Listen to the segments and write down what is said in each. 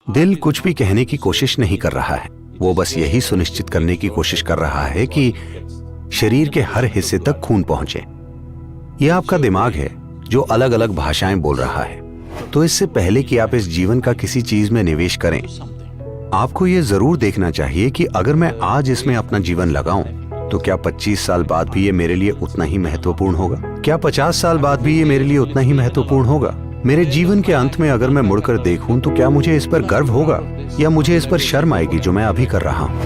दिल कुछ भी कहने की कोशिश नहीं कर रहा है, वो बस यही सुनिश्चित करने की कोशिश कर रहा है कि शरीर के हर हिस्से तक खून पहुंचे। यह आपका दिमाग है जो अलग अलग भाषाएं बोल रहा है। तो इससे पहले कि आप इस जीवन का किसी चीज में निवेश करें, आपको यह जरूर देखना चाहिए कि अगर मैं आज इसमें अपना जीवन लगाऊं तो क्या 25 साल बाद भी ये मेरे लिए उतना ही महत्वपूर्ण होगा? क्या 50 साल बाद भी ये मेरे लिए उतना ही महत्वपूर्ण होगा? मेरे जीवन के अंत में अगर मैं मुड़कर देखूं तो क्या मुझे इस पर गर्व होगा या मुझे इस पर शर्म आएगी जो मैं अभी कर रहा हूं?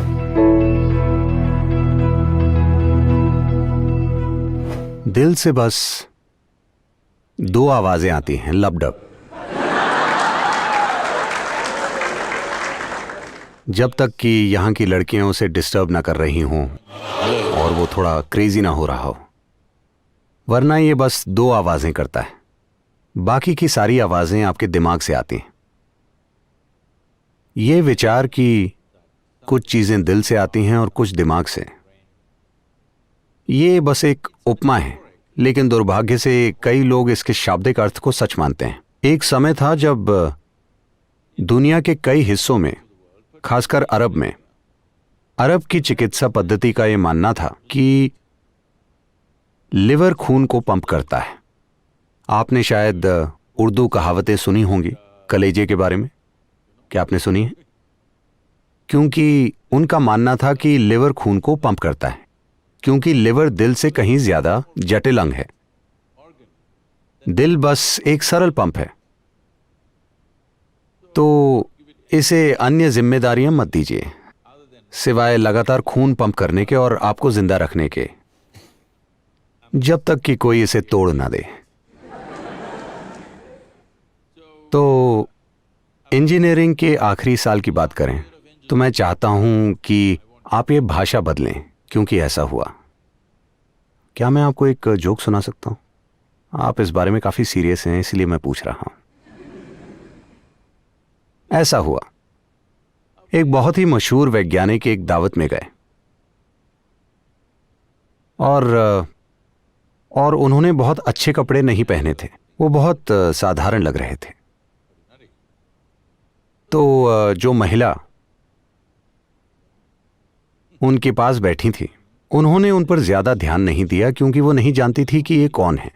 दिल से बस दो आवाजें आती हैं, लबडब। जब तक कि यहां की लड़कियां उसे डिस्टर्ब ना कर रही हों और वो थोड़ा क्रेजी ना हो रहा हो, वरना ये बस दो आवाजें करता है। बाकी की सारी आवाजें आपके दिमाग से आती हैं। ये विचार कि कुछ चीजें दिल से आती हैं और कुछ दिमाग से, ये बस एक उपमा है, लेकिन दुर्भाग्य से कई लोग इसके शाब्दिक अर्थ को सच मानते हैं। एक समय था जब दुनिया के कई हिस्सों में, खासकर अरब में, अरब की चिकित्सा पद्धति का यह मानना था कि लिवर खून को पंप करता है। आपने शायद उर्दू कहावतें सुनी होंगी कलेजे के बारे में। क्या आपने सुनी है? क्योंकि उनका मानना था कि लिवर खून को पंप करता है, क्योंकि लिवर दिल से कहीं ज्यादा जटिल अंग है। दिल बस एक सरल पंप है। तो इसे अन्य जिम्मेदारियां मत दीजिए सिवाय लगातार खून पंप करने के और आपको जिंदा रखने के, जब तक कि कोई इसे तोड़ ना दे। तो इंजीनियरिंग के आखिरी साल की बात करें तो मैं चाहता हूं कि आप ये भाषा बदलें, क्योंकि ऐसा हुआ। क्या मैं आपको एक जोक सुना सकता हूं? आप इस बारे में काफी सीरियस हैं, इसलिए मैं पूछ रहा हूं। ऐसा हुआ, एक बहुत ही मशहूर वैज्ञानिक एक दावत में गए और उन्होंने बहुत अच्छे कपड़े नहीं पहने थे, वो बहुत साधारण लग रहे थे। तो जो महिला उनके पास बैठी थी, उन्होंने उन पर ज्यादा ध्यान नहीं दिया क्योंकि वो नहीं जानती थी कि ये कौन है।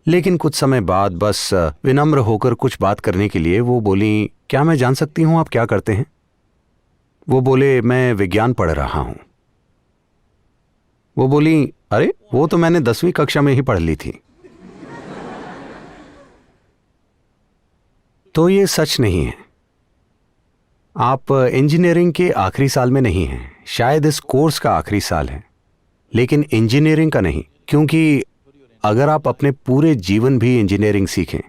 लेकिन कुछ समय बाद बस विनम्र होकर कुछ बात करने के लिए वो बोली, क्या मैं जान सकती हूं आप क्या करते हैं? वो बोले, मैं विज्ञान पढ़ रहा हूं। वो बोली, अरे वो तो मैंने 10वीं कक्षा में ही पढ़ ली थी। तो ये सच नहीं है। आप इंजीनियरिंग के आखिरी साल में नहीं हैं, शायद इस कोर्स का आखिरी साल है, लेकिन इंजीनियरिंग का नहीं। क्योंकि अगर आप अपने पूरे जीवन भी इंजीनियरिंग सीखें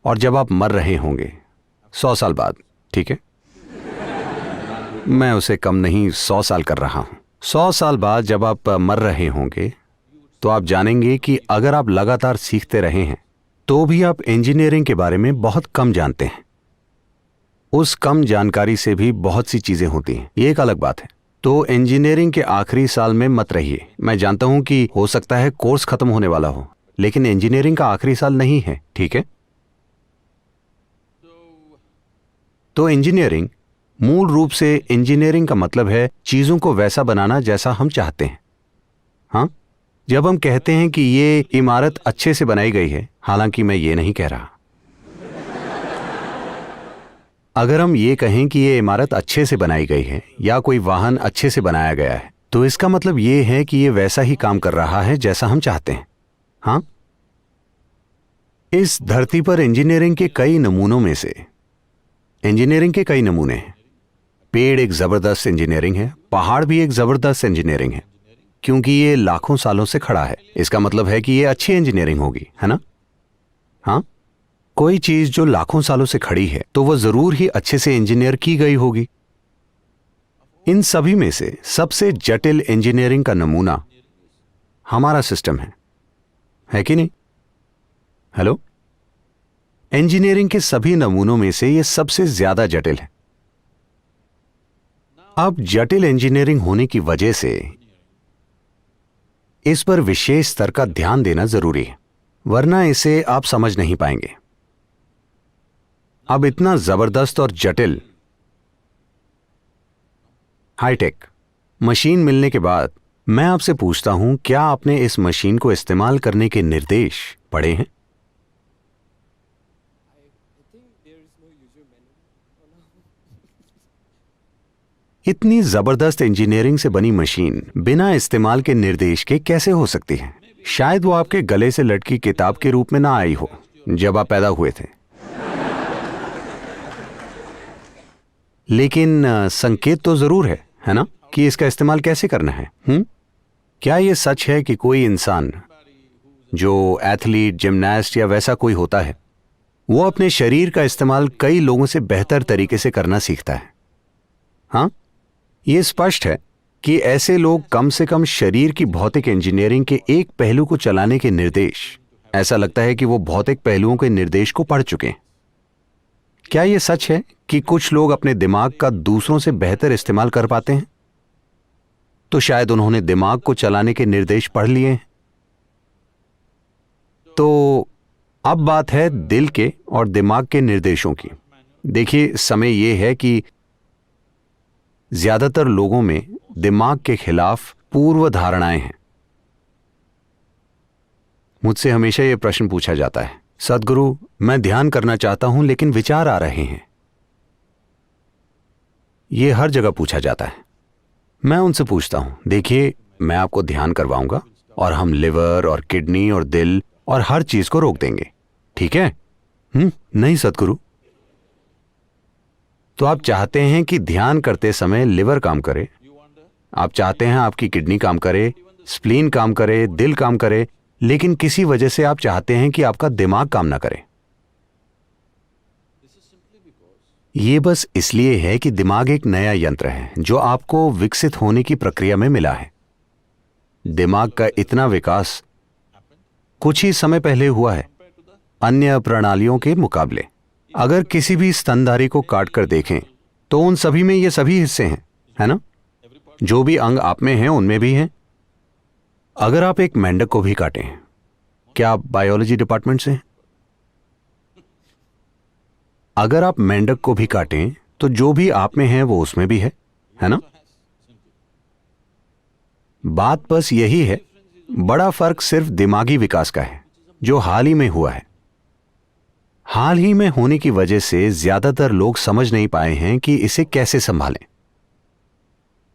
और जब आप मर रहे होंगे 100 साल बाद, ठीक है, मैं उसे कम नहीं 100 साल कर रहा हूं, 100 साल बाद जब आप मर रहे होंगे तो आप जानेंगे कि अगर आप लगातार सीखते रहे हैं तो भी आप इंजीनियरिंग के बारे में बहुत कम जानते हैं। उस कम जानकारी से भी बहुत सी चीजें होती हैं, ये एक अलग बात है। तो इंजीनियरिंग के आखिरी साल में मत रहिए। मैं जानता हूं कि हो सकता है कोर्स खत्म होने वाला हो, लेकिन इंजीनियरिंग का आखिरी साल नहीं है, ठीक है? तो इंजीनियरिंग, मूल रूप से इंजीनियरिंग का मतलब है चीजों को वैसा बनाना जैसा हम चाहते हैं। हाँ, जब हम कहते हैं कि ये इमारत अच्छे से बनाई गई है, हालांकि मैं ये नहीं कह रहा। अगर हम ये कहें कि ये इमारत अच्छे से बनाई गई है या कोई वाहन अच्छे से बनाया गया है, तो इसका मतलब ये है कि ये वैसा ही काम कर रहा है जैसा हम चाहते हैं। हाँ, इस धरती पर इंजीनियरिंग के कई नमूनों में से, इंजीनियरिंग के कई नमूने हैं। पेड़ एक जबरदस्त इंजीनियरिंग है, पहाड़ भी एक जबरदस्त इंजीनियरिंग है, क्योंकि ये लाखों सालों से खड़ा है। इसका मतलब है कि ये अच्छी इंजीनियरिंग होगी, है ना? हाँ, कोई चीज जो लाखों सालों से खड़ी है तो वो जरूर ही अच्छे से इंजीनियर की गई होगी। इन सभी में से सबसे जटिल इंजीनियरिंग का नमूना हमारा सिस्टम है कि नहीं? हेलो, इंजीनियरिंग के सभी नमूनों में से यह सबसे ज्यादा जटिल है। अब जटिल इंजीनियरिंग होने की वजह से इस पर विशेष स्तर का ध्यान देना जरूरी है, वरना इसे आप समझ नहीं पाएंगे। अब इतना जबरदस्त और जटिल हाईटेक मशीन मिलने के बाद मैं आपसे पूछता हूं, क्या आपने इस मशीन को इस्तेमाल करने के निर्देश पढ़े हैं? इतनी जबरदस्त इंजीनियरिंग से बनी मशीन बिना इस्तेमाल के निर्देश के कैसे हो सकती है? शायद वो आपके गले से लटकी किताब के रूप में ना आई हो जब आप पैदा हुए थे, लेकिन संकेत तो जरूर है ना, कि इसका इस्तेमाल कैसे करना है। क्या यह सच है कि कोई इंसान जो एथलीट, जिम्नास्ट या वैसा कोई होता है, वो अपने शरीर का इस्तेमाल कई लोगों से बेहतर तरीके से करना सीखता है? हाँ, यह स्पष्ट है कि ऐसे लोग कम से कम शरीर की भौतिक इंजीनियरिंग के एक पहलू को चलाने के निर्देश, ऐसा लगता है कि वो भौतिक पहलुओं के निर्देश को पढ़ चुके हैं। क्या यह सच है कि कुछ लोग अपने दिमाग का दूसरों से बेहतर इस्तेमाल कर पाते हैं? तो शायद उन्होंने दिमाग को चलाने के निर्देश पढ़ लिए हैं। तो अब बात है दिल के और दिमाग के निर्देशों की। देखिए, समय यह है कि ज्यादातर लोगों में दिमाग के खिलाफ पूर्व धारणाएं हैं। मुझसे हमेशा यह प्रश्न पूछा जाता है, सद्गुरु, मैं ध्यान करना चाहता हूं लेकिन विचार आ रहे हैं। यह हर जगह पूछा जाता है। मैं उनसे पूछता हूं, देखिए, मैं आपको ध्यान करवाऊंगा और हम लिवर और किडनी और दिल और हर चीज को रोक देंगे, ठीक है? नहीं सद्गुरु। तो आप चाहते हैं कि ध्यान करते समय लिवर काम करे, आप चाहते हैं आपकी किडनी काम करे, स्प्लीन काम करे, दिल काम करे, लेकिन किसी वजह से आप चाहते हैं कि आपका दिमाग काम ना करे। यह बस इसलिए है कि दिमाग एक नया यंत्र है जो आपको विकसित होने की प्रक्रिया में मिला है। दिमाग का इतना विकास कुछ ही समय पहले हुआ है अन्य प्रणालियों के मुकाबले। अगर किसी भी स्तनधारी को काट कर देखें तो उन सभी में ये सभी हिस्से हैं, है ना? जो भी अंग आप में हैं उनमें भी हैं। अगर आप एक मेंढक को भी काटें, क्या आप बायोलॉजी डिपार्टमेंट से हैं? अगर आप मेंढक को भी काटें तो जो भी आप में है वो उसमें भी है ना? बात बस यही है, बड़ा फर्क सिर्फ दिमागी विकास का है जो हाल ही में हुआ है। हाल ही में होने की वजह से ज्यादातर लोग समझ नहीं पाए हैं कि इसे कैसे संभालें।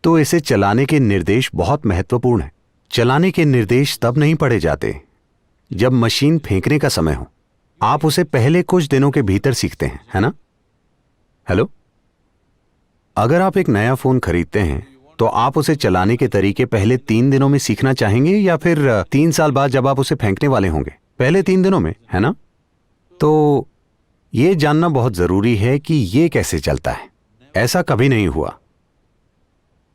तो इसे चलाने के निर्देश बहुत महत्वपूर्ण है। चलाने के निर्देश तब नहीं पढ़े जाते जब मशीन फेंकने का समय हो। आप उसे पहले कुछ दिनों के भीतर सीखते हैं, है ना? हेलो, अगर आप एक नया फोन खरीदते हैं तो आप उसे चलाने के तरीके पहले 3 दिनों में सीखना चाहेंगे या फिर 3 साल बाद जब आप उसे फेंकने वाले होंगे? पहले 3 दिनों में, है ना? तो यह जानना बहुत जरूरी है कि यह कैसे चलता है। ऐसा कभी नहीं हुआ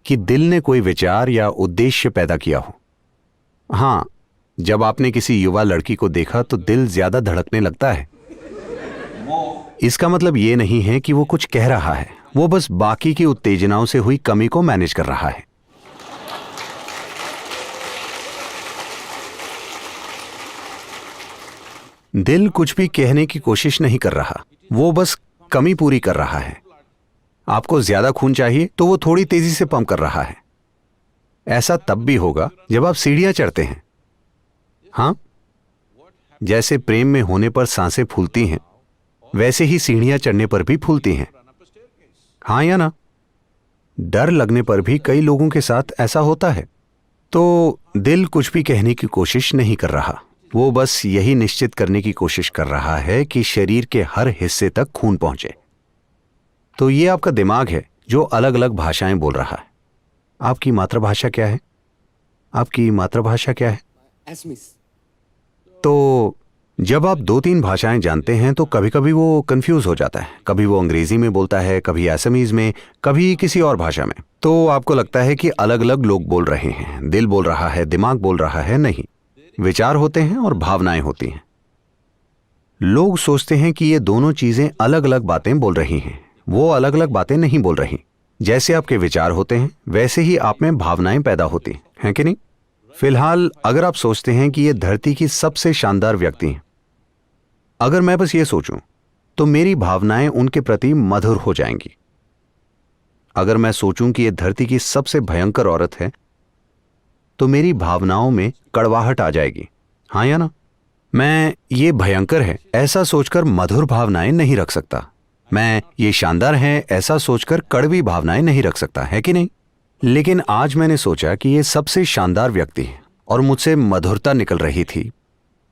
कि दिल ने कोई विचार या उद्देश्य पैदा किया हो। हां, जब आपने किसी युवा लड़की को देखा तो दिल ज्यादा धड़कने लगता है। इसका मतलब यह नहीं है कि वो कुछ कह रहा है, वो बस बाकी की उत्तेजनाओं से हुई कमी को मैनेज कर रहा है। दिल कुछ भी कहने की कोशिश नहीं कर रहा, वो बस कमी पूरी कर रहा है। आपको ज्यादा खून चाहिए तो वो थोड़ी तेजी से पंप कर रहा है। ऐसा तब भी होगा जब आप सीढ़ियां चढ़ते हैं। हां, जैसे प्रेम में होने पर सांसें फूलती हैं, वैसे ही सीढ़ियां चढ़ने पर भी फूलती हैं। हां या ना? डर लगने पर भी कई लोगों के साथ ऐसा होता है। तो दिल कुछ भी कहने की कोशिश नहीं कर रहा, वो बस यही निश्चित करने की कोशिश कर रहा है कि शरीर के हर हिस्से तक खून पहुंचे। तो ये आपका दिमाग है जो अलग अलग भाषाएं बोल रहा है। आपकी मातृभाषा क्या है? आपकी मातृभाषा क्या है? तो जब आप 2-3 भाषाएं जानते हैं तो कभी कभी वो कंफ्यूज हो जाता है। कभी वो अंग्रेजी में बोलता है, कभी असमीज में, कभी किसी और भाषा में। तो आपको लगता है कि अलग अलग लोग बोल रहे हैं, दिल बोल रहा है, दिमाग बोल रहा है। नहीं, विचार होते हैं और भावनाएं होती हैं। लोग सोचते हैं कि ये दोनों चीजें अलग अलग बातें बोल रही हैं। वो अलग अलग बातें नहीं बोल रही। जैसे आपके विचार होते हैं वैसे ही आप में भावनाएं पैदा होती हैं कि नहीं? फिलहाल अगर आप सोचते हैं कि ये धरती की सबसे शानदार व्यक्ति हैं, अगर मैं बस ये सोचूं तो मेरी भावनाएं उनके प्रति मधुर हो जाएंगी। अगर मैं सोचूं कि यह धरती की सबसे भयंकर औरत है, तो मेरी भावनाओं में कड़वाहट आ जाएगी। हाँ या ना? मैं ये भयंकर है ऐसा सोचकर मधुर भावनाएं नहीं रख सकता। मैं ये शानदार है ऐसा सोचकर कड़वी भावनाएं नहीं रख सकता, है कि नहीं? लेकिन आज मैंने सोचा कि ये सबसे शानदार व्यक्ति है और मुझसे मधुरता निकल रही थी,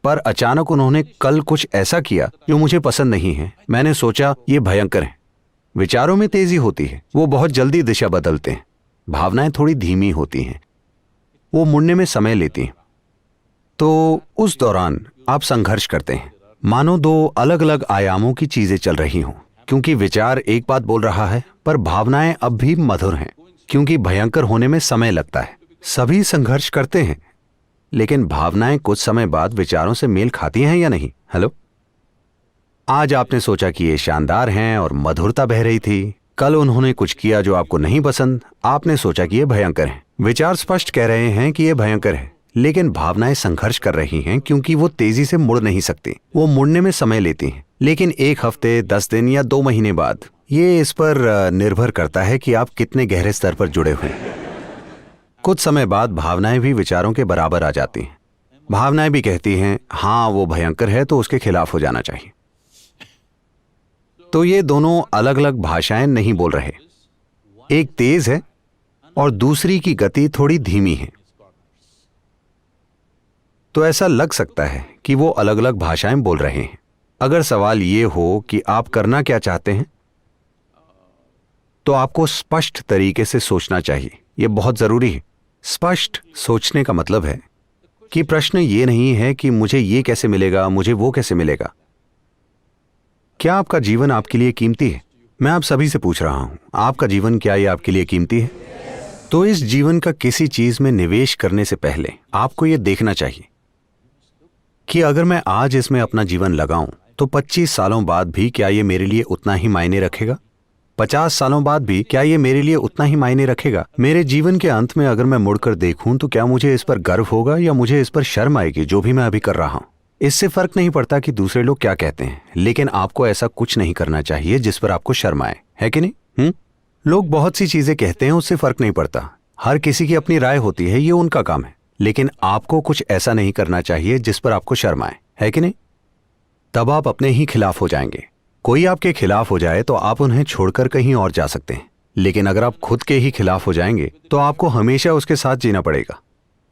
पर अचानक उन्होंने कल कुछ ऐसा किया जो मुझे पसंद नहीं है। मैंने सोचा ये भयंकर है। विचारों में तेजी होती है, वो बहुत जल्दी दिशा बदलते हैं। भावनाएं थोड़ी धीमी होती हैं, वो मुड़ने में समय लेती हैं। तो उस दौरान आप संघर्ष करते हैं, मानो दो अलग अलग आयामों की चीजें चल रही हों। क्योंकि विचार एक बात बोल रहा है, पर भावनाएं अब भी मधुर हैं, क्योंकि भयंकर होने में समय लगता है। सभी संघर्ष करते हैं, लेकिन भावनाएं कुछ समय बाद विचारों से मेल खाती हैं या नहीं? हेलो, आज आपने सोचा कि ये शानदार हैं और मधुरता बह रही थी। कल उन्होंने कुछ किया जो आपको नहीं पसंद, आपने सोचा कि ये भयंकर है। विचार स्पष्ट कह रहे हैं कि ये भयंकर है, लेकिन भावनाएं संघर्ष कर रही हैं क्योंकि वो तेजी से मुड़ नहीं सकती। वो मुड़ने में समय लेती हैं, लेकिन 1 हफ्ते, 10 दिन या 2 महीने बाद। ये इस पर निर्भर करता है कि आप कितने गहरे स्तर पर जुड़े हुए हैं। कुछ समय बाद भावनाएं भी विचारों के बराबर आ जाती हैं। भावनाएं भी कहती हैं, हाँ वो भयंकर है तो उसके खिलाफ हो जाना चाहिए। तो ये दोनों अलग अलग भाषाएं नहीं बोल रहे। एक तेज है और दूसरी की गति थोड़ी धीमी है। तो ऐसा लग सकता है कि वो अलग अलग भाषाएं बोल रहे हैं। अगर सवाल ये हो कि आप करना क्या चाहते हैं, तो आपको स्पष्ट तरीके से सोचना चाहिए। यह बहुत जरूरी है। स्पष्ट सोचने का मतलब है कि प्रश्न ये नहीं है कि मुझे ये कैसे मिलेगा, मुझे वो कैसे मिलेगा। क्या आपका जीवन आपके लिए कीमती है? मैं आप सभी से पूछ रहा हूं, आपका जीवन क्या ये आपके लिए कीमती है? तो इस जीवन का किसी चीज में निवेश करने से पहले आपको ये देखना चाहिए कि अगर मैं आज इसमें अपना जीवन लगाऊं तो 25 सालों बाद भी क्या ये मेरे लिए उतना ही मायने रखेगा? 50 सालों बाद भी क्या ये मेरे लिए उतना ही मायने रखेगा? मेरे जीवन के अंत में अगर मैं मुड़कर देखूं तो क्या मुझे इस पर गर्व होगा या मुझे इस पर शर्म आएगी, जो भी मैं अभी कर रहा हूं? इससे फर्क नहीं पड़ता कि दूसरे लोग क्या कहते हैं, लेकिन आपको ऐसा कुछ नहीं करना चाहिए जिस पर आपको शर्म आए, है कि नहीं? लोग बहुत सी चीजें कहते हैं, उससे फर्क नहीं पड़ता। हर किसी की अपनी राय होती है, ये उनका काम है। लेकिन आपको कुछ ऐसा नहीं करना चाहिए जिस पर आपको शर्म आए, है कि नहीं? तब आप अपने ही खिलाफ हो जाएंगे। कोई आपके खिलाफ हो जाए तो आप उन्हें छोड़कर कहीं और जा सकते हैं, लेकिन अगर आप खुद के ही खिलाफ हो जाएंगे तो आपको हमेशा उसके साथ जीना पड़ेगा।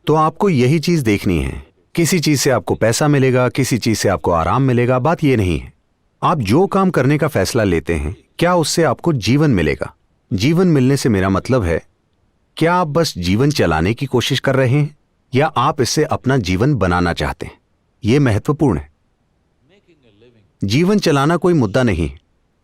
तो आपको यही चीज देखनी है। किसी चीज से आपको पैसा मिलेगा, किसी चीज से आपको आराम मिलेगा, बात यह नहीं है। आप जो काम करने का फैसला लेते हैं, क्या उससे आपको जीवन मिलेगा? जीवन मिलने से मेरा मतलब है, क्या आप बस जीवन चलाने की कोशिश कर रहे हैं या आप इससे अपना जीवन बनाना चाहते हैं? यह महत्वपूर्ण है। जीवन चलाना कोई मुद्दा नहीं।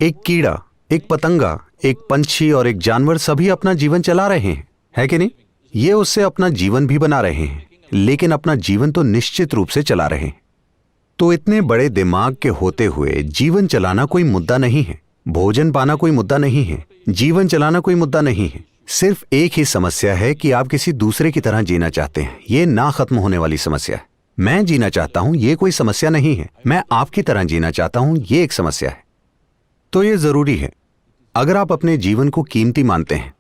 एक कीड़ा, एक पतंगा, एक पंछी और एक जानवर सभी अपना जीवन चला रहे हैं, है कि नहीं? ये उससे अपना जीवन भी बना रहे हैं, लेकिन अपना जीवन तो निश्चित रूप से चला रहे हैं। तो इतने बड़े दिमाग के होते हुए जीवन चलाना कोई मुद्दा नहीं है। भोजन पाना कोई मुद्दा नहीं है। जीवन चलाना कोई मुद्दा नहीं है। सिर्फ एक ही समस्या है कि आप किसी दूसरे की तरह जीना चाहते हैं। ये ना खत्म होने वाली समस्या है। मैं जीना चाहता हूं, ये कोई समस्या नहीं है। मैं आपकी तरह जीना चाहता हूं, ये एक समस्या है। तो ये जरूरी है। अगर आप अपने जीवन को कीमती मानते हैं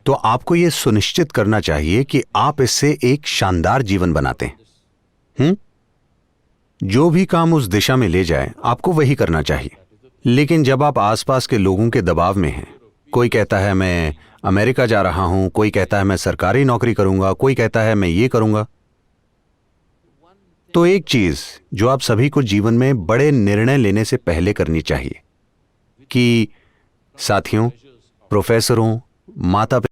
तो आपको यह सुनिश्चित करना चाहिए कि आप इससे एक शानदार जीवन बनाते हैं। जो भी काम उस दिशा में ले जाए, आपको वही करना चाहिए। लेकिन जब आप आसपास के लोगों के दबाव में हैं, कोई कहता है मैं अमेरिका जा रहा हूं, कोई कहता है मैं सरकारी नौकरी करूंगा, कोई कहता है मैं ये करूंगा, तो एक चीज जो आप सभी को जीवन में बड़े निर्णय लेने से पहले करनी चाहिए कि साथियों, प्रोफेसरों, माता